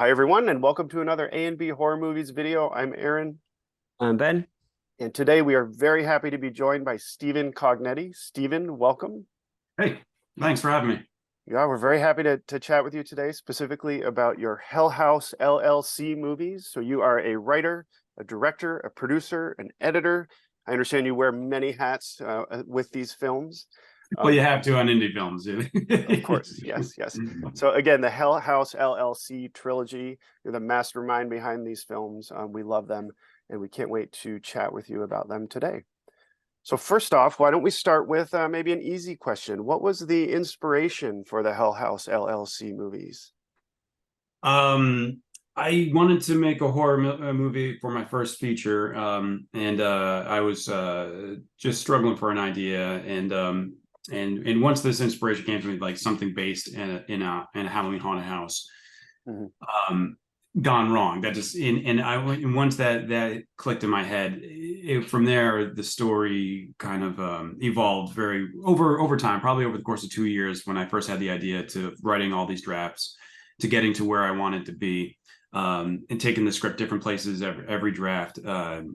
Hi, everyone, and welcome to another A&B Horror Movies video. I'm Aaron, I'm Ben. and today we are very happy to be joined by Stephen Cognetti. Stephen, welcome. Hey, thanks for having me. Yeah, we're very happy to chat with you today, specifically about your Hell House LLC movies. So you are a writer, a director, a producer, an editor. I understand you wear many hats with these films. Well, you have to on indie films. Of course, yes. So again, the Hell House LLC trilogy, you're the mastermind behind these films. We love them, and we can't wait to chat with you about them today. So first off, why don't we start with maybe an easy question? What was the inspiration for the Hell House LLC movies? I wanted to make a horror movie for my first feature, and I was just struggling for an idea, and once this inspiration came to me, like something based in a Halloween haunted house, gone wrong. That just and once that clicked in my head, from there the story kind of evolved very over time, probably over the course of 2 years, when I first had the idea, to writing all these drafts, to getting to where I wanted to be, and taking the script different places every draft. The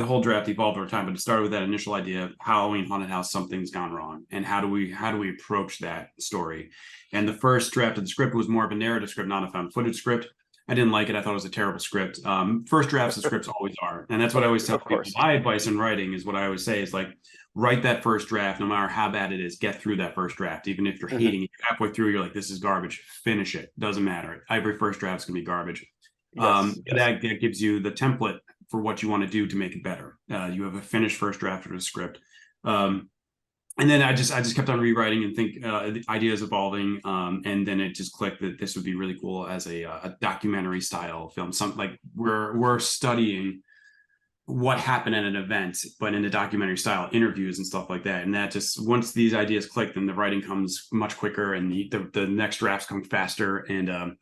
whole draft evolved over time, but it started with that initial idea of Halloween haunted house, something's gone wrong, and how do we approach that story. And the first draft of the script was more of a narrative script, not a found footage script. I didn't like it. I thought it was a terrible script. First drafts of scripts always are, and that's what I always tell people. My advice in writing is, what I always say is, like, write that first draft, no matter how bad it is. Get through that first draft, even if you're hating it. Halfway through, you're like, this is garbage. Finish it. Doesn't matter. Every first draft is gonna be garbage. That gives you the template for what you want to do to make it better. You have a finished first draft of a script. And then I just kept on rewriting and the ideas evolving, and then it just clicked that this would be really cool as a documentary style film. Something like we're studying what happened at an event, but in a documentary style, interviews and stuff like that. And that just, once these ideas click, then the writing comes much quicker, and the next drafts come faster. And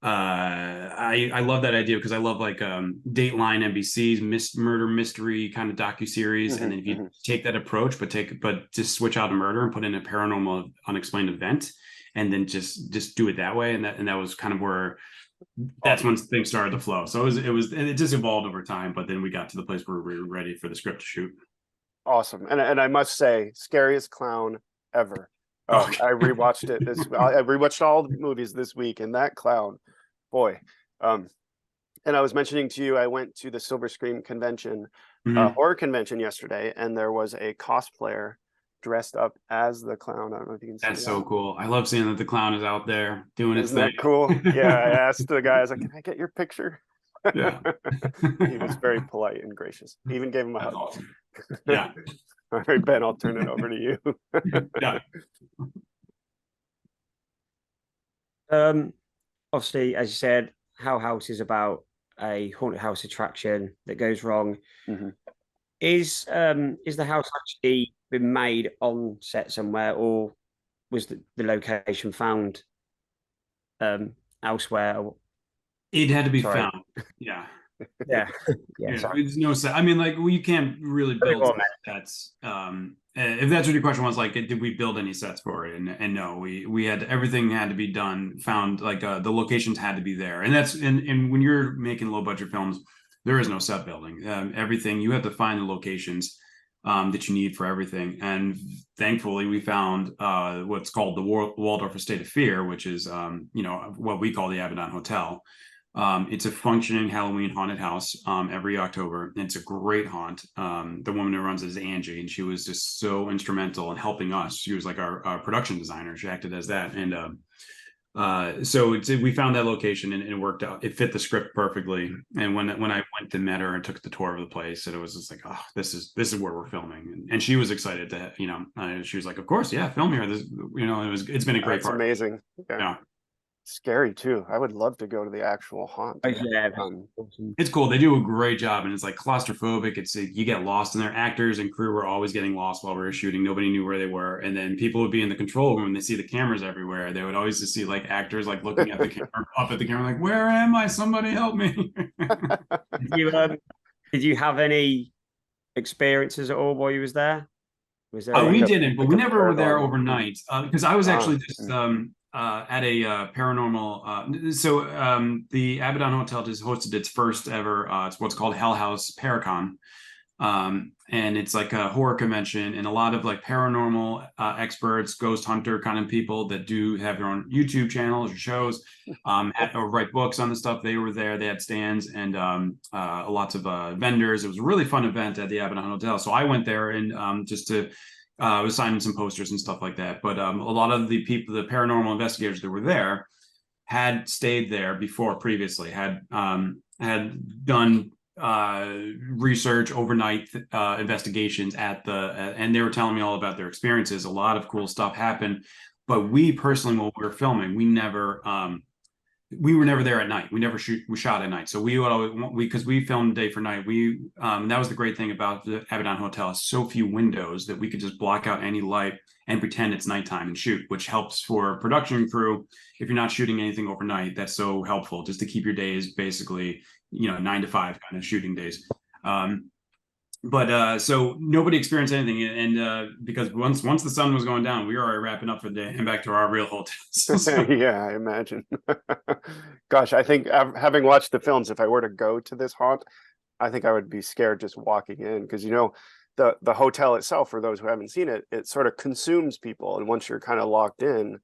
I love that idea, because I love, like, Dateline, NBC's murder mystery kind of docuseries. And then if you take that approach, but just switch out a murder and put in a paranormal unexplained event, and then just do it that way. And that was kind of where, that's when things started to flow. So it just evolved over time, but then we got to the place where we were ready for the script to shoot. Awesome. And I must say, scariest clown ever. Okay. I rewatched it I rewatched all the movies this week, and that clown, boy. And I was mentioning to you, I went to the Silver Scream convention, horror convention yesterday, and there was a cosplayer dressed up as the clown. I don't know if you can see That's so cool. I love seeing that the clown is out there doing his thing. Isn't that cool? Yeah, I asked the guy, I was like, can I get your picture? Yeah. He was very polite and gracious. He even gave him a hug. Awesome. Yeah. All right, Ben, I'll turn it over to you. Yeah. Obviously, as you said, Hell House is about a haunted house attraction that goes wrong. Is the house actually been made on set somewhere, or was the location found elsewhere? It had to be found. Yeah. Yeah. There's no set. I mean, like, you can't really build sets. If that's what your question was, like, did we build any sets for it? And no, we had, everything had to be done, found, like, the locations had to be there. And that's, and when you're making low budget films, there is no set building. Everything, you have to find the locations that you need for everything. And thankfully, we found what's called the Waldorf Estate of Fear, which is what we call the Abaddon Hotel. It's a functioning Halloween haunted house every October. It's a great haunt. The woman who runs it is Angie, and she was just so instrumental in helping us. She was like our production designer. She acted as that. And so we found that location, and it worked out. It fit the script perfectly. And when I went and met her and took the tour of the place, and it was just like, oh, this is where we're filming. And she was excited to, she was like, of course, yeah, film here. This, it's been a great part. Amazing. Yeah. Scary too. I would love to go to the actual haunt. Yeah, it's cool. They do a great job, and it's like claustrophobic. It's you get lost in there. Actors and crew were always getting lost while we were shooting. Nobody knew where they were, and then people would be in the control room and they see the cameras everywhere. They would always just see, like, actors, like, looking at the camera, up at the camera, like, where am I? Somebody help me. Did you have any experiences at all while you was there? We didn't, but we never were there overnight, because I was actually just at a paranormal. The Abaddon Hotel just hosted its first ever. It's what's called Hell House Paracon, and it's like a horror convention, and a lot of like paranormal experts, ghost hunter kind of people that do have their own YouTube channels or shows, or write books on the stuff. They were there. They had stands and lots of vendors. It was a really fun event at the Abaddon Hotel. So I went there and just to. I was signing some posters and stuff like that. But a lot of the people, the paranormal investigators that were there, had stayed there before previously, had done research, overnight investigations at and they were telling me all about their experiences. A lot of cool stuff happened. But we personally, when we were filming, we were never there at night. We shot at night. So because we filmed day for night, that was the great thing about the Abaddon Hotel. So few windows that we could just block out any light and pretend it's nighttime and shoot, which helps for production crew. If you're not shooting anything overnight, that's so helpful just to keep your days basically, 9 to 5 kind of shooting days. So nobody experienced anything, and because once the sun was going down, we were already wrapping up for the day and back to our real hotels. Yeah, I imagine. Gosh, I think having watched the films, if I were to go to this haunt, I think I would be scared just walking in, because the hotel itself, for those who haven't seen it, it sort of consumes people, and once you're kind of locked in,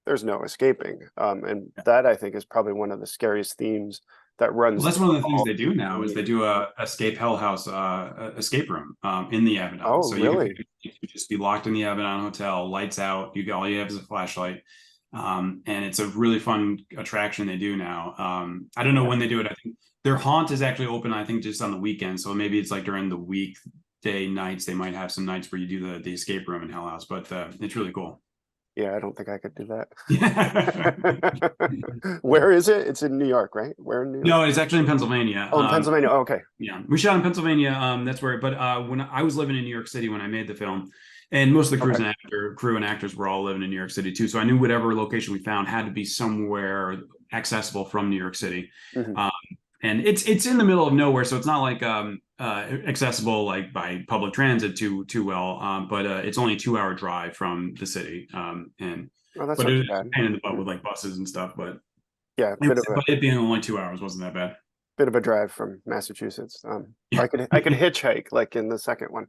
there's no escaping. And that, I think, is probably one of the scariest themes that runs. Well, that's one of the things they do now is they do a escape hell house escape room in the Abaddon. Oh, so really? You can just be locked in the Abaddon Hotel, lights out. All you have is a flashlight, and it's a really fun attraction they do now. I don't know when they do it. I think their haunt is actually open, I think, just on the weekend. So maybe it's like during the weekday nights. They might have some nights where you do the escape room in Hell House, but it's really cool. Yeah, I don't think I could do that. Yeah. Where is it? It's in New York, right? Where in New York? No, it's actually in Pennsylvania. Oh, in Pennsylvania. Oh, okay. Yeah, we shot in Pennsylvania. That's where. But when I was living in New York City when I made the film, and most of the crew and actors were all living in New York City too. So I knew whatever location we found had to be somewhere accessible from New York City. Mm-hmm. And it's in the middle of nowhere, so it's not like accessible like by public transit too well. But it's only a 2-hour drive from the city. And that's but not it too bad. was pain in the butt with like buses and stuff. But yeah, but it being only 2 hours wasn't that bad. Bit of a drive from Massachusetts. Yeah. I could hitchhike like in the second one.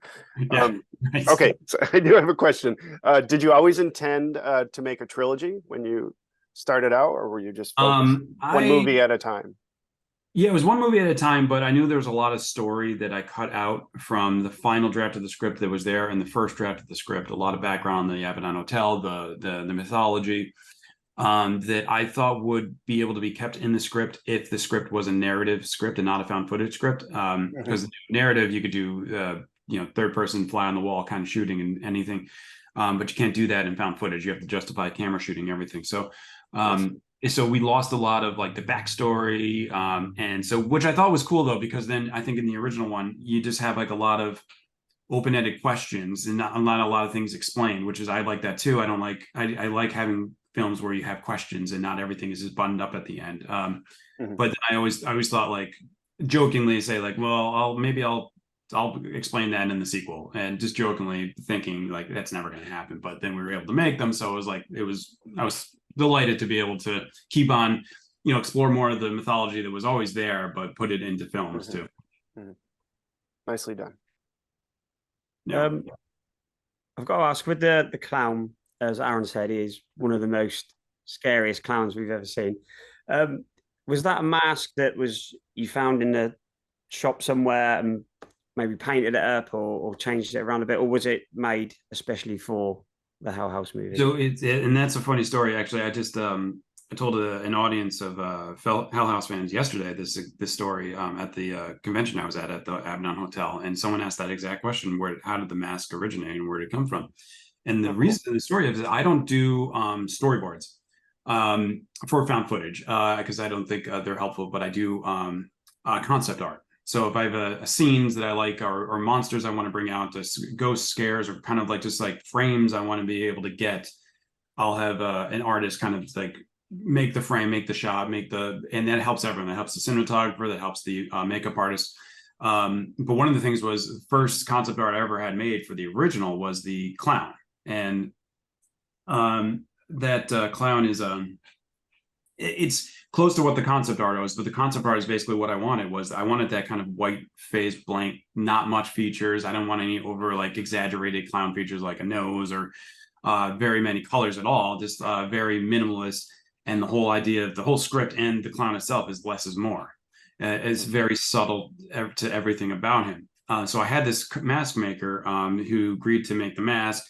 Yeah, nice. Okay, so I do have a question. Did you always intend to make a trilogy when you started out, or were you just focused one movie at a time? Yeah, it was one movie at a time, but I knew there was a lot of story that I cut out from the final draft of the script that was there and the first draft of the script. A lot of background on the Abaddon Hotel, the mythology, that I thought would be able to be kept in the script if the script was a narrative script and not a found footage script. Because narrative, you could do, third person fly on the wall kind of shooting and anything, but you can't do that in found footage. You have to justify camera shooting everything. So, so we lost a lot of like the backstory, and so which I thought was cool though, because then I think in the original one you just have like a lot of open-ended questions and not a lot of things explained, which is I like that too. I like having films where you have questions and not everything is just buttoned up at the end. But I always thought like jokingly say like, well, I'll explain that in the sequel, and just jokingly thinking like that's never going to happen. But then we were able to make them, so I was delighted to be able to keep on, explore more of the mythology that was always there, but put it into films too. Nicely done. Yeah. I've got to ask, with the clown, as Aaron said, he is one of the most scariest clowns we've ever seen. Was that a mask that you found in the shop somewhere and maybe painted it up or changed it around a bit, or was it made especially for the Hell House movie? So and that's a funny story. Actually, I just I told an audience of Hell House fans yesterday this story at the convention I was at the Abaddon Hotel, and someone asked that exact question: how did the mask originate and where did it come from? And the story is I don't do storyboards for found footage because I don't think they're helpful, but I do concept art. So if I have a scenes that I like or monsters I want to bring out, ghost scares or kind of like just like frames I want to be able to get, I'll have an artist kind of like make the frame, make the shot, and that helps everyone. That helps the cinematographer, that helps the makeup artist. But one of the things was the first concept art I ever had made for the original was the clown. And clown is it's close to what the concept art was, but the concept art is basically what I wanted. Was I wanted that kind of white face, blank, not much features. I don't want any over like exaggerated clown features like a nose or very many colors at all. Just very minimalist. And the whole idea of the whole script and the clown itself is less is more. It's very subtle to everything about him. So I had this mask maker who agreed to make the mask.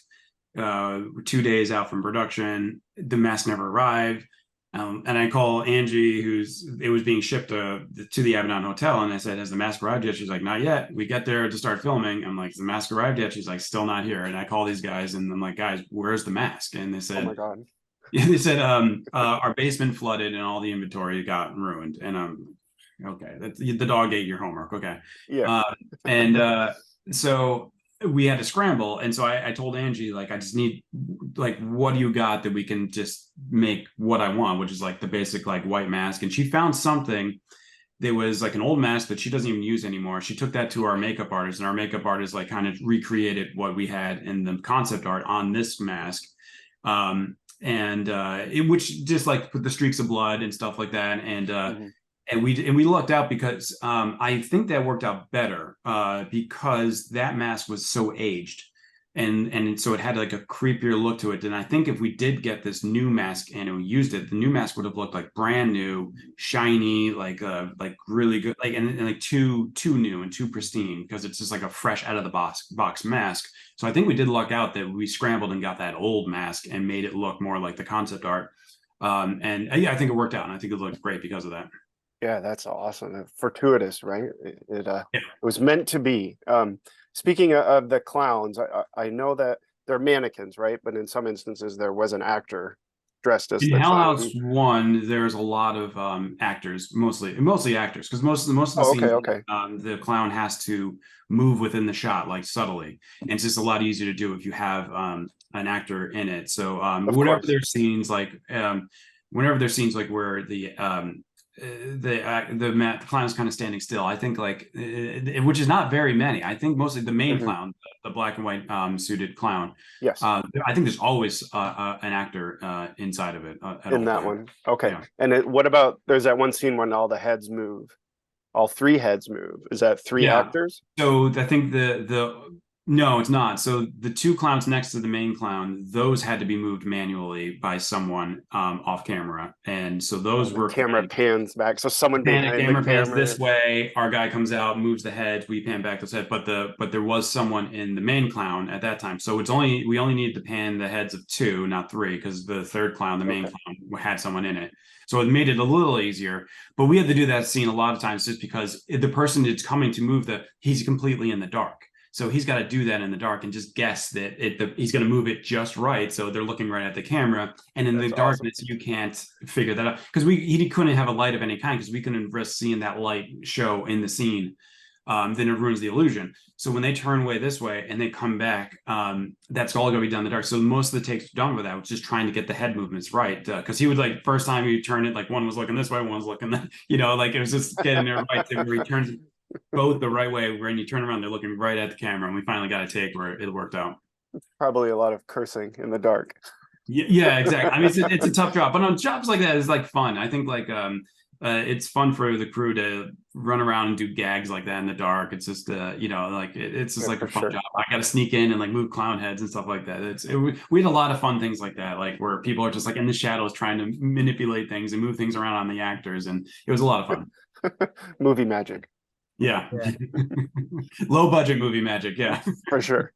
2 days out from production, the mask never arrived. And I call Angie, it was being shipped to the Abaddon Hotel, and I said, "Has the mask arrived yet?" She's like, "Not yet." We get there to start filming. I'm like, "Has the mask arrived yet?" She's like, "Still not here." And I call these guys, and I'm like, "Guys, where's the mask?" And they said, "Oh my god!" They said, "Our basement flooded, and all the inventory got ruined." And okay, the dog ate your homework. Okay, Yeah. So we had to scramble, and so I told Angie, like, I just need, like, what do you got that we can just make what I want, which is like the basic like white mask. And she found something that was like an old mask that she doesn't even use anymore. She took that to our makeup artist, and our makeup artist like kind of recreated what we had in the concept art on this mask. Which just like put the streaks of blood and stuff like that. And we lucked out because I think that worked out better because that mask was so aged, and so it had like a creepier look to it. And I think if we did get this new mask and we used it, the new mask would have looked like brand new, shiny, like really good, like and like too new and too pristine, because it's just like a fresh out of the box mask. So I think we did luck out that we scrambled and got that old mask and made it look more like the concept art. Yeah, I think it worked out, and I think it looked great because of that. Yeah, that's awesome. Fortuitous, right? It Yeah. was meant to be. Speaking of the clowns, I know that they're mannequins, right? But in some instances, there was an actor dressed as In the Hell clown. House 1, there's a lot of actors, mostly actors, because most of the Oh, scenes, okay. the clown has to move within the shot like subtly, and it's just a lot easier to do if you have an actor in it. So Of whenever course. there's scenes like where the clown's kind of standing still, I think like which is not very many. I think mostly the main clown, the black and white suited clown. Yes. I think there's always an actor inside of it at In all that times. one. Okay. Yeah. And what about, there's that one scene when all the heads move, all three heads move. Is that three Yeah. actors? So I think no, it's not. So the two clowns next to the main clown, those had to be moved manually by someone off camera, and so those The were camera pans back, so someone the behind the camera pans camera. this way. Our guy comes out, moves the heads. We pan back the head, but there was someone in the main clown at that time. So we only needed to pan the heads of 2, not 3, because the third clown, the main clown, had someone in it. So it made it a little easier. But we had to do that scene a lot of times just because the person that's coming to move he's completely in the dark. So he's got to do that in the dark and just guess that he's going to move it just right. So they're looking right at the camera, and in the darkness, you can't figure that out, because he couldn't have a light of any kind, because we couldn't risk seeing that light show in the scene. Then it ruins the illusion. So when they turn away this way and they come back, that's all going to be done in the dark. So most of the takes done with that was just trying to get the head movements right, because he would, like, first time he turned it, like one was looking this way, one was looking that, like it was just getting there right to where he turns both the right way. When you turn around, they're looking right at the camera, and we finally got a take where it worked out. Probably a lot of cursing in the dark. Yeah, exactly. I mean, it's a tough job, but on jobs like that, it's like fun. I think like it's fun for the crew to run around and do gags like that in the dark. It's just like it's just like a fun job. I got to sneak in and like move clown heads and stuff like that. We had a lot of fun things like that, like where people are just like in the shadows trying to manipulate things and move things around on the actors, and it was a lot of fun. Movie magic. Yeah. Low budget movie magic. Yeah, for sure.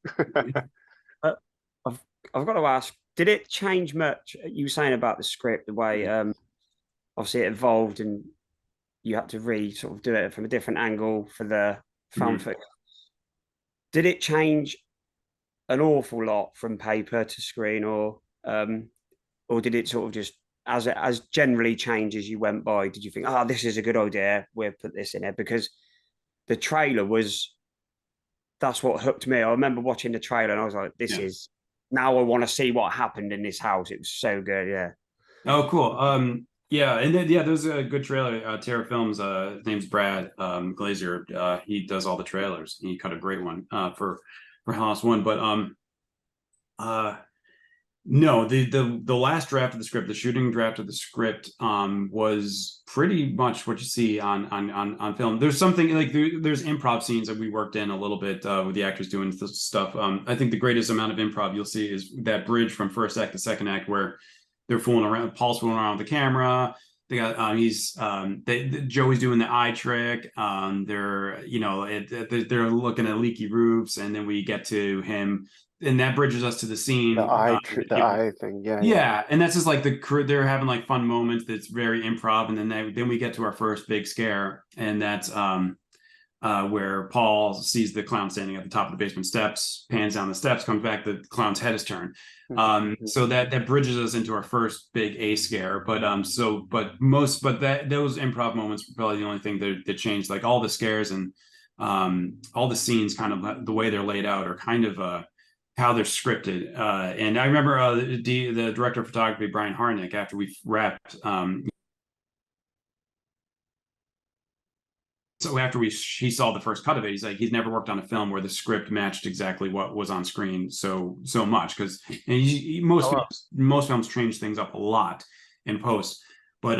I've got to ask, did it change much? You were saying about the script, the way obviously it evolved, and you had to sort of do it from a different angle for the fan footage. Did it change an awful lot from paper to screen, or did it sort of just as generally change as you went by? Did you think, oh, this is a good idea, we'll put this in there? Because the trailer that's what hooked me. I remember watching the trailer and I was like, this is, now I want to see what happened in this house. It was so good. Yeah. Oh, cool. Yeah, and then there's a good trailer. Terra Films, his name's Brad Glazier. He does all the trailers. He cut a great one for Hell House 1. But No, the last draft of the script, the shooting draft of the script, was pretty much what you see on film. There's something like there's improv scenes that we worked in a little bit with the actors doing stuff. I think the greatest amount of improv you'll see is that bridge from first act to second act where they're fooling around. Paul's fooling around with the camera. They got Joey's doing the eye trick. They're they're looking at leaky roofs, and then we get to him, and that bridges us to the scene. The eye thing, yeah, and that's just like they're having like fun moments. That's very improv, and then we get to our first big scare, and that's where Paul sees the clown standing at the top of the basement steps, pans down the steps, comes back, the clown's head is turned. So that bridges us into our first big A scare. But those improv moments were probably the only thing that changed. Like all the scares and all the scenes, kind of the way they're laid out, are kind of how they're scripted. And I remember the director of photography, Brian Harnick, after we wrapped. So after he saw the first cut of it, he's like, he's never worked on a film where the script matched exactly what was on screen so much, because most films change things up a lot in post. But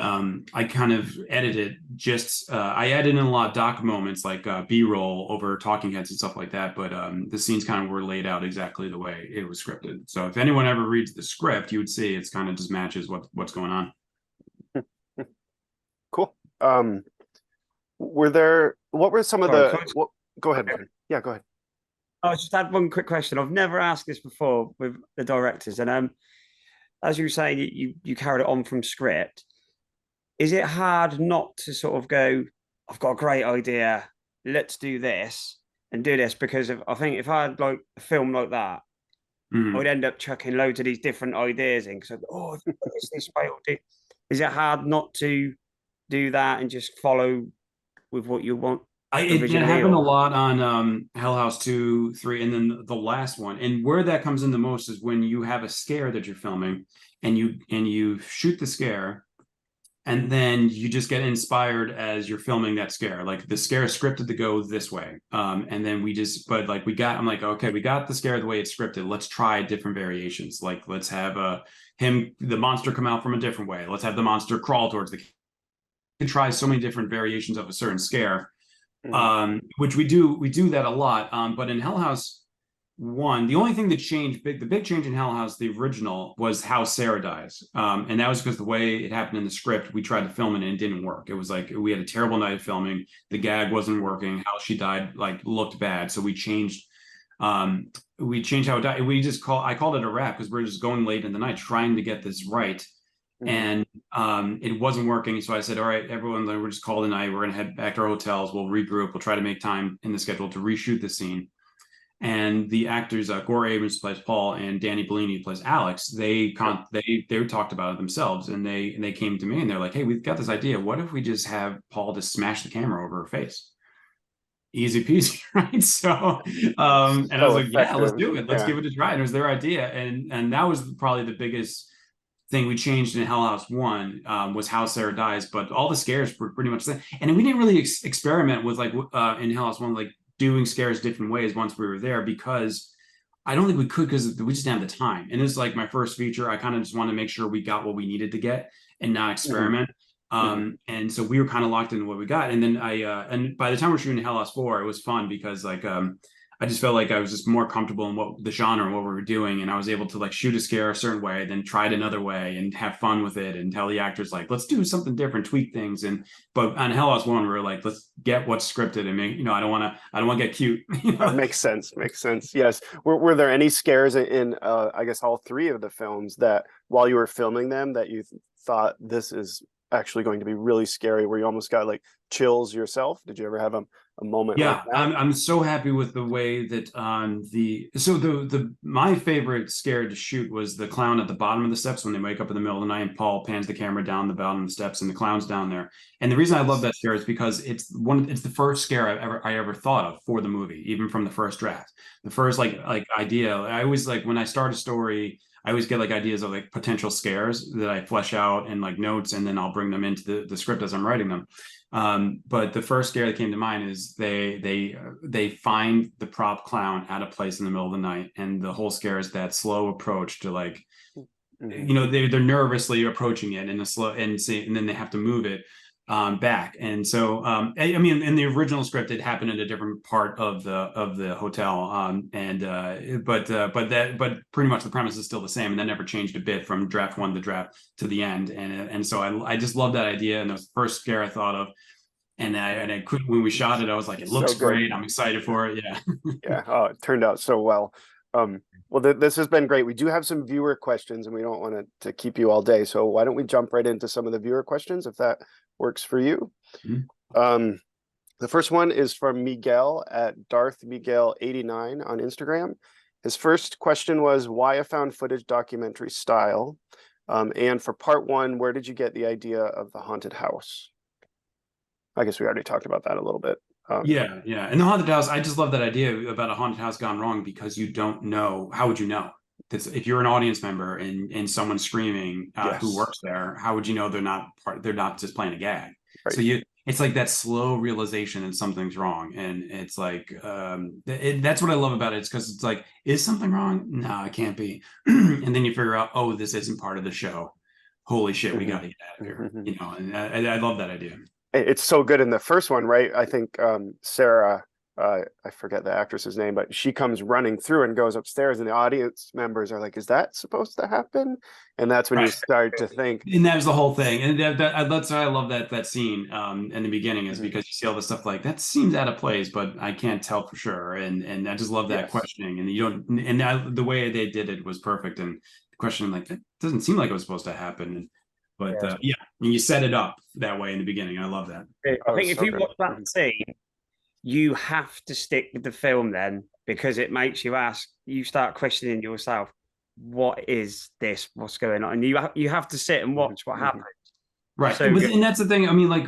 I kind of edited I added in a lot of doc moments like B-roll over talking heads and stuff like that. But the scenes kind of were laid out exactly the way it was scripted. So if anyone ever reads the script, you would see it's kind of just matches what's going on. Cool. What were some of go ahead, Brian. Yeah, go ahead. I just had one quick question. I've never asked this before with the directors, and as you were saying, you carried it on from script. Is it hard not to sort of go, I've got a great idea, let's do this and do this? Because I think if I had like a film like that, I would end up chucking loads of these different ideas in, because is this way? Is it hard not to do that and just follow with what you want? It happened a lot on Hell House 2, 3, and then the last one. And where that comes in the most is when you have a scare that you're filming, and you shoot the scare, and then you just get inspired as you're filming that scare. Like the scare is scripted to go this way, and then I'm like, okay, we got the scare the way it's scripted. Let's try different variations. Like let's have the monster come out from a different way. Let's have the monster crawl towards try so many different variations of a certain scare, which we do that a lot. But in Hell House 1, the only thing that changed, the big change in Hell House, the original, was how Sarah dies. And that was because the way it happened in the script, we tried to film it and it didn't work. It was like we had a terrible night of filming. The gag wasn't working. How she died looked bad. So we changed how it died. I called it a wrap, because we're just going late in the night trying to get this right. And it wasn't working. So I said, all right, everyone, we're just call it a night. We're going to head back to our hotels. We'll regroup. We'll try to make time in the schedule to reshoot the scene. And the actors, Gore Abrams plays Paul and Danny Bellini plays Alex, they talked about it themselves, and they came to me and they're like, hey, we've got this idea. What if we just have Paul just smash the camera over her face? Easy peasy, right? So and I was like, yeah, let's do it. Let's give it a try. And it was their idea. And that was probably the biggest thing we changed in Hell House 1, was how Sarah dies, but all the scares were pretty much the same. And we didn't really experiment with in Hell House 1, doing scares different ways once we were there, because I don't think we could, because we just didn't have the time. And it's like my first feature. I kind of just wanted to make sure we got what we needed to get and not experiment. And so we were kind of locked into what we got. And then and by the time we're shooting Hell House 4, it was fun because I just felt like I was just more comfortable in what the genre and what we were doing. And I was able to shoot a scare a certain way, then try it another way and have fun with it and tell the actors, let's do something different, tweak things. But on Hell House 1, we were like, let's get what's scripted and make, I don't want to get cute. Makes sense. Yes. Were there any scares in I guess all 3 of the films that while you were filming them that you thought this is actually going to be really scary, where you almost got chills yourself? Did you ever have a moment like that? I'm so happy with the way that my favorite scare to shoot was the clown at the bottom of the steps when they wake up in the middle of the night and Paul pans the camera down the bottom of the steps and the clown's down there. And the reason I love that scare is because it's the first scare I ever thought of for the movie, even from the first draft. The first idea. I always when I start a story, I always get ideas of potential scares that I flesh out and notes, and then I'll bring them into the script as I'm writing them. But the first scare that came to mind is they find the prop clown at a place in the middle of the night, and the whole scare is that slow approach to you know, they're nervously approaching it in a slow and then they have to move it back. And so I mean, in the original script, it happened in a different part of the hotel. But pretty much the premise is still the same, and that never changed a bit from draft one to draft to the end. And so I just love that idea, and it was the first scare I thought of. And I couldn't, when we shot it, I was like, it looks great. I'm excited for it. Yeah. Yeah. Oh, it turned out so well. Well, this has been great. We do have some viewer questions, and we don't want to keep you all day. So why don't we jump right into some of the viewer questions, if that works for you? Mm-hmm. The first one is from Miguel at Darth Miguel 89 on Instagram. His first question was why a found footage documentary style? And for part one, where did you get the idea of the haunted house? I guess we already talked about that a little bit. Yeah. And the haunted house, I just love that idea about a haunted house gone wrong, because you don't know. How would you know? If you're an audience member and someone's screaming who works there, how would you know they're not just playing a gag? Right. So it's like that slow realization that something's wrong. And it's like, that's what I love about it. It's because it's like, is something wrong? No, it can't be. And then you figure out, oh, this isn't part of the show. Holy shit, we got to get out of here. You know, and I love that idea. It's so good in the first one, right? I think Sarah, I forget the actress's name, but she comes running through and goes upstairs, and the audience members are like, is that supposed to happen? And that's when you start to think. And that was the whole thing. And that's why I love that scene in the beginning, is because you see all this stuff like, that seems out of place, but I can't tell for sure. And I just love that questioning. And you don't, and the way they did it was perfect. And questioning, like, it doesn't seem like it was supposed to happen. But yeah, and you set it up that way in the beginning. I love that. I think if you watch that scene, you have to stick with the film then, because it makes you start questioning yourself, what is this? What's going on? And you have to sit and watch what happens. Right. So, and that's the thing. I mean, like,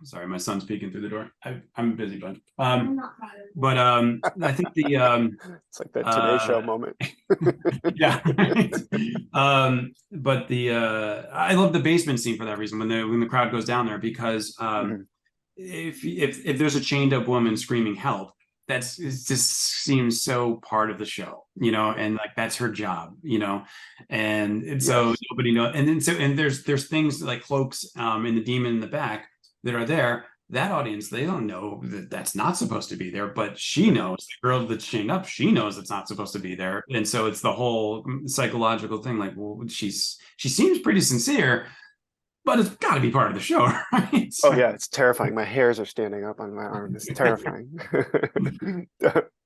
sorry, my son's peeking through the door. I'm a busy bunch. But I think it's like that Today Show moment. Yeah. But I love the basement scene for that reason, when the crowd goes down there, because if there's a chained up woman screaming help, it just seems so part of the show, you know, and like that's her job, you know, and so nobody knows. And there's things like cloaks and the demon in the back that are there. That audience, they don't know that that's not supposed to be there, but she knows. The girl that's chained up, she knows it's not supposed to be there, and so it's the whole psychological thing. Like, well, she seems pretty sincere, but it's got to be part of the show, right? So, oh yeah, it's terrifying. My hairs are standing up on my arm. It's terrifying.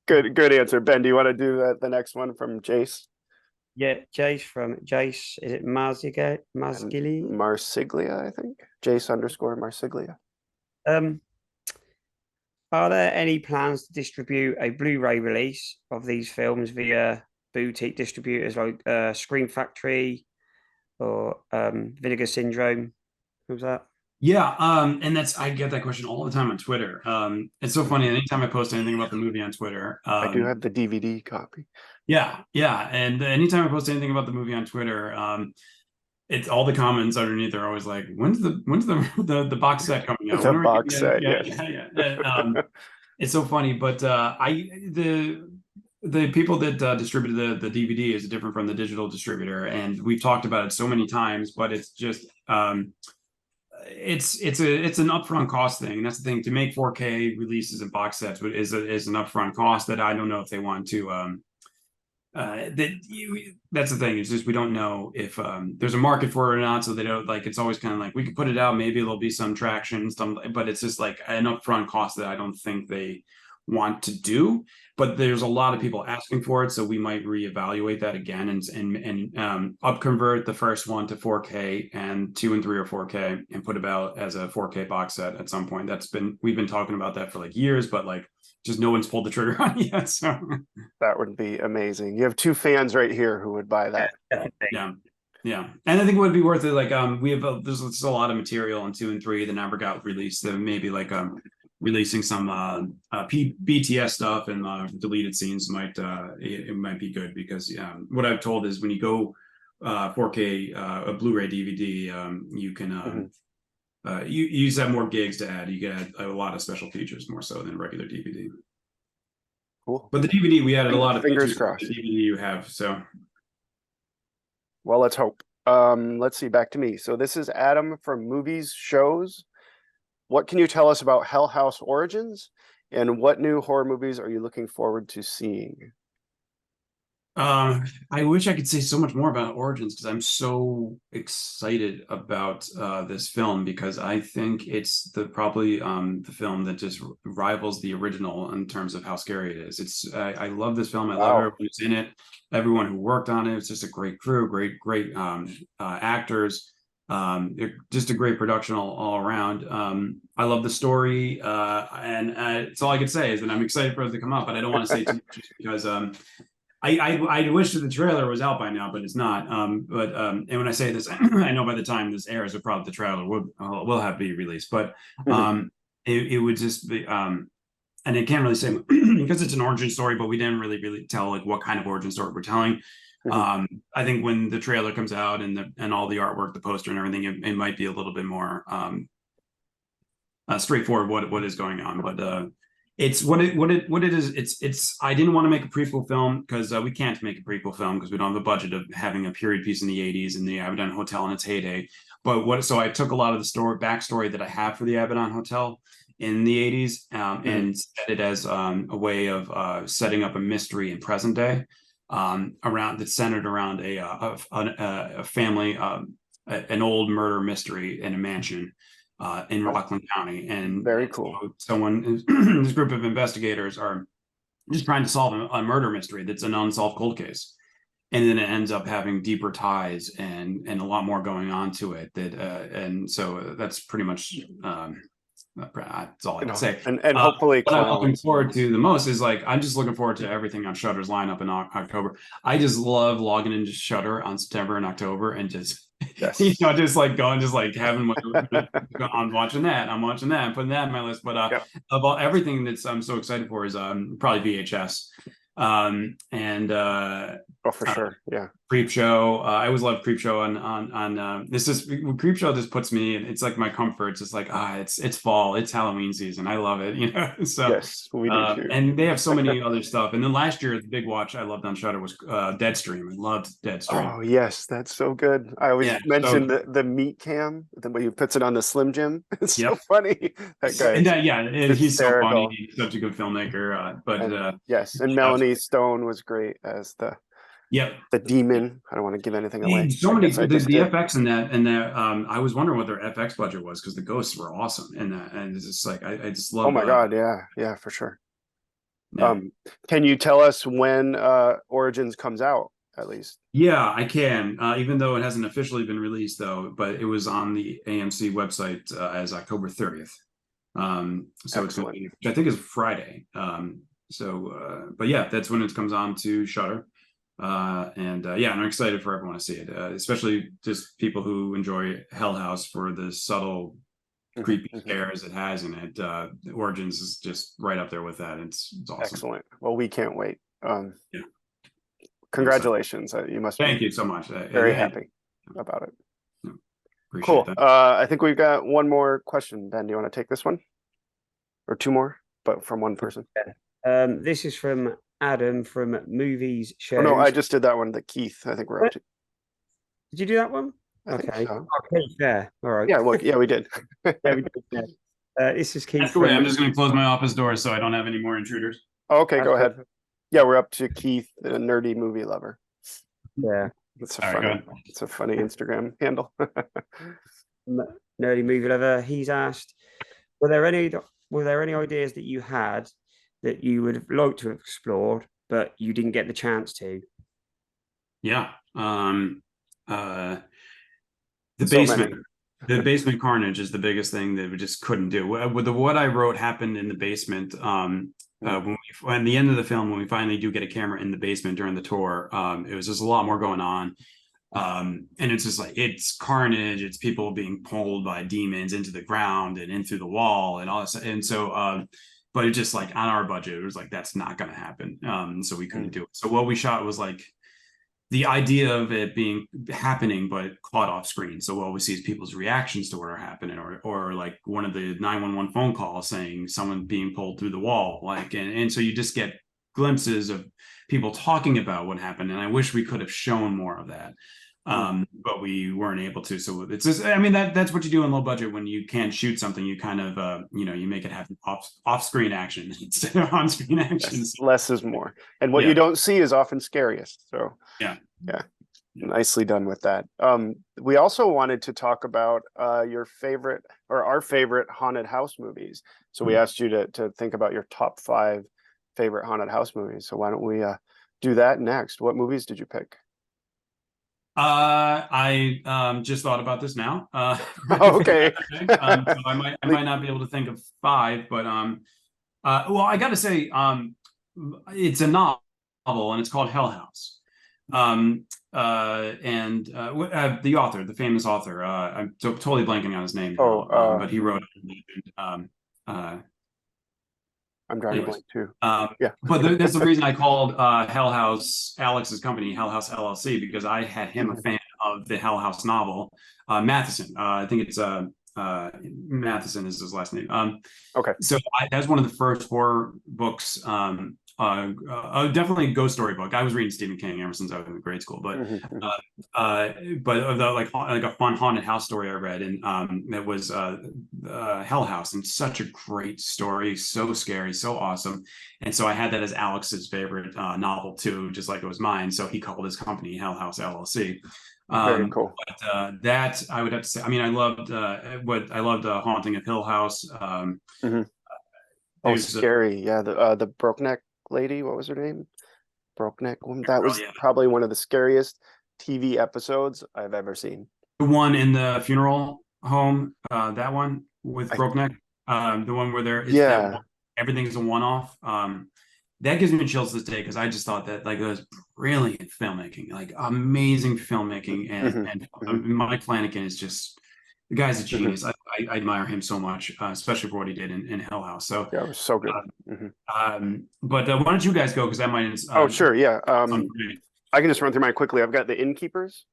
Good answer, Ben. Do you want to do the next one from Jace? Yeah, Jace. Is it Marsiglia? Marsiglia, I think. Jace_Marsiglia. Are there any plans to distribute a Blu-ray release of these films via boutique distributors like Scream Factory or Vinegar Syndrome? Who's that? Yeah, and I get that question all the time on Twitter. It's so funny. Anytime I post anything about the movie on Twitter, I do have the DVD copy. Yeah, and anytime I post anything about the movie on Twitter, it's all the comments underneath are always like, when's the box set coming out? The box set, yeah. It's so funny, but the people that distributed the DVD is different from the digital distributor, and we've talked about it so many times, but it's just it's an upfront cost thing. And that's the thing, to make 4K releases and box sets is an upfront cost that I don't know if they want to that's the thing. It's just, we don't know if there's a market for it or not. So they don't, like, it's always kind of like, we could put it out, maybe there'll be some traction, but it's just like an upfront cost that I don't think they want to do. But there's a lot of people asking for it, so we might reevaluate that again and upconvert the first one to 4K, and 2 and 3 or 4K, and put about as a 4K box set at some point. We've been talking about that for like years, but like, just no one's pulled the trigger on it yet. So that would be amazing. You have 2 fans right here who would buy that. Yeah. And I think it would be worth it. Like, there's a lot of material in 2 and 3 that never got released. So maybe like releasing some BTS stuff and deleted scenes might be good, because what I've told is when you go 4K a Blu-ray DVD, you can you use that more gigs to add. You get a lot of special features, more so than regular DVD. Cool. But the DVD, we added a lot of fingers features crossed. to the DVD you have. So Well, let's hope. Let's see, back to me. So this is Adam from Movies Shows. What can you tell us about Hell House Origins? And what new horror movies are you looking forward to seeing? I wish I could say so much more about Origins because I'm so excited about this film because I think it's probably the film that just rivals the original in terms of how scary it is. I love this film. I love everyone who's in it, everyone who worked on it. It's just a great crew, great actors. Just a great production all around. I love the story, and it's all I could say is that I'm excited for it to come up, but I don't want to say too much just because I wish that the trailer was out by now, but it's not. And when I say this, I know by the time this airs, the trailer will have to be released. But it would just be, and I can't really say because it's an origin story, but we didn't really tell like what kind of origin story we're telling. I think when the trailer comes out and all the artwork, the poster and everything, it might be a little bit more straightforward what is going on, but. It's what it is. It's. I didn't want to make a prequel film because we can't make a prequel film because we don't have the budget of having a period piece in the '80s and the Abaddon Hotel in its heyday. But so I took a lot of the backstory that I have for the Abaddon Hotel in the '80s and set it as a way of setting up a mystery in present day that's centered around a family, an old murder mystery in a mansion. In Rockland County, and very cool. This group of investigators are just trying to solve a murder mystery that's an unsolved cold case, and then it ends up having deeper ties and a lot more going on to it. And so that's pretty much that's all I can say. And hopefully, what I'm looking forward to the most is I'm just looking forward to everything on Shudder's lineup in October. I just love logging into Shudder on September and October and just. Yes. Just having I'm watching that, I'm putting that in my list. But about everything that's I'm so excited for is probably VHS. For sure, yeah. Creepshow. I always love Creepshow on this is Creepshow just puts me in, it's like my comfort. It's just like it's fall, it's Halloween season. I love it, so yes, we do too. And they have so many other stuff. And then last year the big watch I loved on Shudder was Deadstream. I loved Deadstream. Oh yes, that's so good. I always mention the meat cam, the way he puts it on the Slim Jim. It's so funny. That guy, and he's so funny. He's such a good filmmaker. Yes, and Melanie Stone was great as the demon. I don't want to give anything away. So many the FX in that I was wondering what their FX budget was because the ghosts were awesome and it's just like I just love. Oh my god, yeah, for sure. Yeah. Can you tell us when Origins comes out at least? Yeah, I can. Even though it hasn't officially been released though, but it was on the AMC website as October 30th. So it's which I think is Friday. But yeah, that's when it comes on to Shudder. And I'm excited for everyone to see it, especially just people who enjoy Hell House for the subtle, creepy scares it has in it. Origins is just right up there with that. It's awesome. Excellent. Well, we can't wait. Congratulations. You must. Thank you so much. Very happy about it. Appreciate that. Cool. I think we've got one more question. Ben, do you want to take this one, or two more, but from one person? This is from Adam from Movies Shows. Oh, no, I just did that one. The Keith, I think we're up to. Did you do that one? Okay. So. Okay, fair. All right. Yeah, well, we did. We did. This is Keith. I'm just going to close my office door so I don't have any more intruders. Okay, go ahead. Yeah, we're up to Keith, the nerdy movie lover. Yeah. It's a funny Instagram handle. Nerdy movie lover. He's asked, were there any ideas that you had that you would have liked to have explored, but you didn't get the chance to? Yeah. The basement. The basement carnage is the biggest thing that we just couldn't do. What I wrote happened in the basement. When the end of the film, when we finally do get a camera in the basement during the tour, it was just a lot more going on. And it's just like, it's carnage. It's people being pulled by demons into the ground and in through the wall and all this. And so, but it's just like on our budget, it was like, that's not going to happen. So we couldn't do it. So what we shot was like the idea of it happening, but caught off screen. So what we see is people's reactions to what are happening, or like one of the 911 phone calls saying someone being pulled through the wall. And so you just get glimpses of people talking about what happened. And I wish we could have shown more of that. but we weren't able to. So it's just, I mean, that's what you do in low budget when you can't shoot something. You kind of, you make it happen off-screen action instead of on-screen action. Yes, less is more, and what you don't see is often scariest. So yeah. Nicely done with that. We also wanted to talk about your favorite or our favorite haunted house movies. So we asked you to think about your top 5 favorite haunted house movies. So why don't we do that next? What movies did you pick? I just thought about this now. Okay. So I might not be able to think of 5, but well, I got to say, it's a novel and it's called Hell House. And the author, the famous author, I'm totally blanking on his name now, but he wrote I'm drawing a blank too. But that's the reason I called Hell House Alex's company Hell House LLC, because I had him a fan of the Hell House novel. Matheson, I think it's Matheson is his last name. Okay. So that's one of the first horror books. Definitely a ghost story book. I was reading Stephen King ever since I was in grade school, but like a fun haunted house story I read, and it was Hell House, and such a great story, so scary, so awesome. And so I had that as Alex's favorite novel too, just like it was mine. So he called his company Hell House LLC. Very cool. But that I would have to say. I mean, I loved Haunting of Hill House. Scary. The Brokeneck lady. What was her name? Brokeneck woman. That was probably one of the scariest TV episodes I've ever seen. The one in the funeral home. That one with Brokeneck. The one where everything's a one-off. That gives me chills this day, because I just thought that, like, it was brilliant filmmaking, like amazing filmmaking, and Mike Flanagan is just, the guy's a genius. I admire him so much, especially for what he did in Hell House. So it was so good. But why don't you guys go, because that might. Sure, yeah. I can just run through mine quickly. I've got The Innkeepers,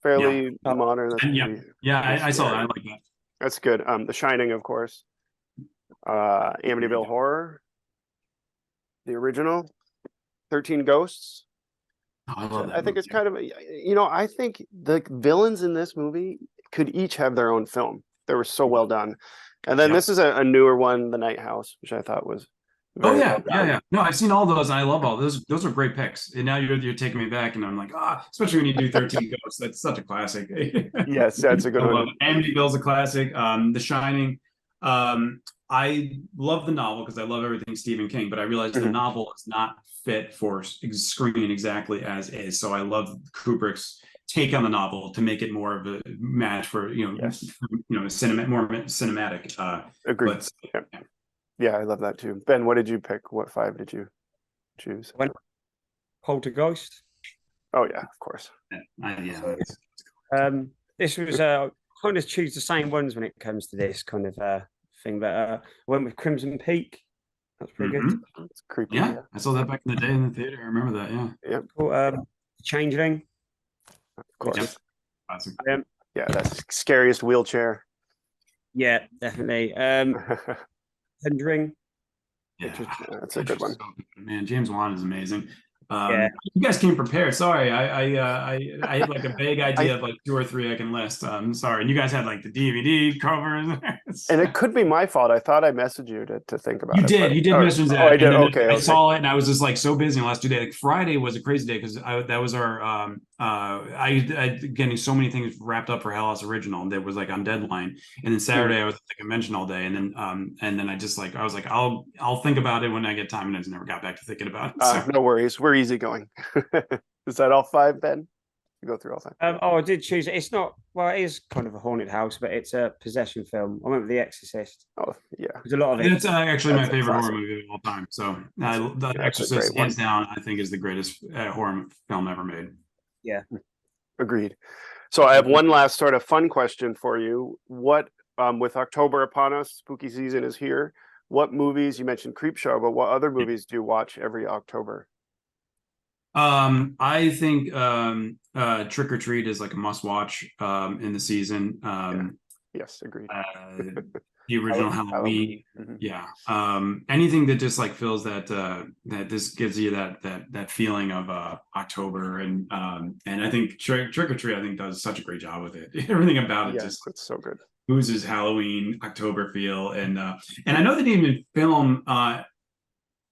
fairly modern. I saw that. I like that. That's good. The Shining, of course. Amityville Horror, the original, 13 Ghosts. Oh, I love that. I think it's kind of, I think the villains in this movie could each have their own film. They were so well done. And then this is a newer one, The Night House, which I thought was very well done. No, I've seen all those, and I love all those. Those are great picks. And now you're taking me back, and I'm like, especially when you do 13 Ghosts. That's such a classic. Yes, that's a good one. Amityville's a classic. The Shining. I love the novel because I love everything Stephen King, but I realized the novel is not fit for screen exactly as is. So I love Kubrick's take on the novel to make it more of a match for more cinematic. Agreed. Yeah, I love that too. Ben, what did you pick? What 5 did you choose? Poltergeist. Oh yeah, of course. This was kind of choose the same ones when it comes to this kind of thing, but I went with Crimson Peak. That's pretty good. It's creepy. Yeah, I saw that back in the day in the theater. I remember that. Yeah. Cool. Changeling. Of course. Yeah, that's the scariest wheelchair. Yeah, definitely. Conjuring. That's a good one. Man, James Wan is amazing. You guys came prepared. Sorry, I had like a vague idea of like 2 or 3 I can list. I'm sorry, and you guys had like the DVD covers. And it could be my fault. I thought I messaged you to think about it. You did mention that. I did. Okay. I saw it, and I was just like so busy in the last 2 days. Like Friday was a crazy day because that was our I getting so many things wrapped up for Hell House Original that was like on deadline, and then Saturday I was at the convention all day, and then I was like I'll think about it when I get time, and I just never got back to thinking about it. So. No worries, we're easygoing. Is that all 5, Ben? You go through all 5. I did choose it. It's not, well, it is kind of a haunted house, but it's a possession film. I went with The Exorcist. Oh yeah, there's a lot of it. It's actually my favorite horror movie of all time. So The Exorcist, hands down, I think is the greatest horror film ever made. Yeah, agreed. So I have one last sort of fun question for you. What with October upon us, spooky season is here. What movies, you mentioned Creepshow, but what other movies do you watch every October? I think Trick or Treat is like a must watch in the season. Yes, agreed. the original Halloween. Mhm. Yeah. Anything that just like feels that that this gives you that feeling of October, and I think Trick or Treat I think does such a great job with it. Everything about it Yes, just it's so good. oozes Halloween October feel, and I know they didn't even film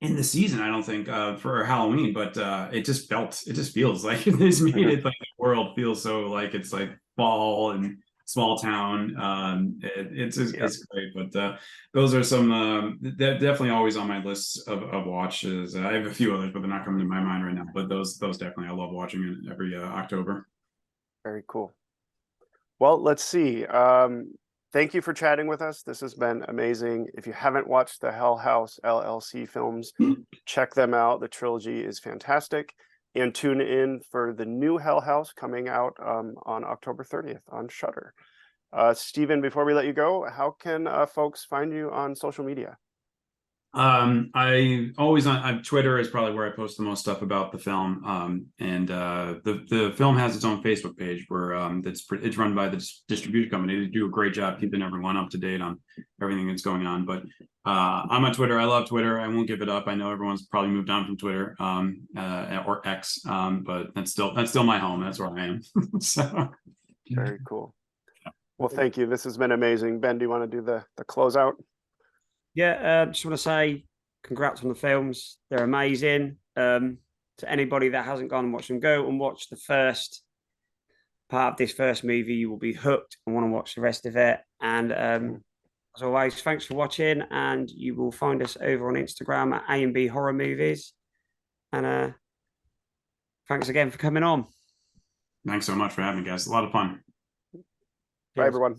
in the season, I don't think, for Halloween, but it just feels like it's made it like the world feels so like it's like fall and small town. It's great, but those are some they're definitely always on my list of watches. I have a few others, but they're not coming to my mind right now. But those definitely I love watching it every October. Very cool. Well, let's see. Thank you for chatting with us. This has been amazing. If you haven't watched the Hell House LLC films, check them out. The trilogy is fantastic. And tune in for the new Hell House coming out on October 30th on Shudder. Stephen, before we let you go, how can folks find you on social media? I always on Twitter is probably where I post the most stuff about the film. And the film has its own Facebook page where it's run by the distribution company. They do a great job keeping everyone up to date on everything that's going on. But I'm on Twitter. I love Twitter. I won't give it up. I know everyone's probably moved on from Twitter or X, but that's still my home. That's where I am. So very cool. Well, thank you. This has been amazing. Ben, do you want to do the closeout? Yeah, just want to say congrats on the films. They're amazing. To anybody that hasn't gone and watched them, go and watch the first part of this first movie. You will be hooked and want to watch the rest of it. And as always, thanks for watching. And you will find us over on Instagram at A&B Horror Movies. And thanks again for coming on. Thanks so much for having me, guys. A lot of fun. Bye, everyone.